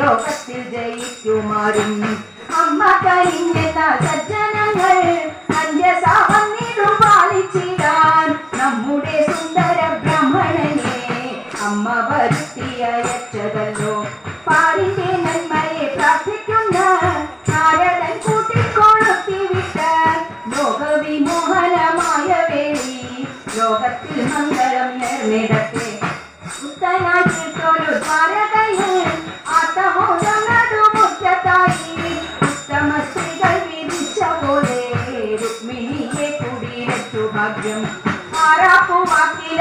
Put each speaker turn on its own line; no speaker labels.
ലോകത്തിൽ ജയിക്കുമാറും അമ്മ കഴിഞ്ഞെന്ന സജ്ജനങ്ങൾ അഞ്ചസാവന്നിടും പാലിച്ചിടാൻ നമ്മുടെ സുന്ദര ബ്രാഹ്മണനെ അമ്മ വരുത്തിയയച്ചതല്ലോ. പാരിന്റെ നന്മയെ പ്രാർത്ഥിക്കുന്ന നാരദൻ കൂട്ടിക്കൊളുത്തി വിട്ട് ലോകവിമോഹനമായ വേളി ലോകത്തിൽ മംഗളം നേർന്നിടത്തെ. പുത്തനായി തീർത്തൊരു ദ്വാരകയിൽ ആത്തമോദം നടുമുറ്റത്തായി ഉത്തമ സ്ത്രീകൾ വിധിച്ച പോലെ രുക്മിണിയെ കുടിയിലെത്തു ഭാഗ്യം. ആറാപ്പുവാക്കില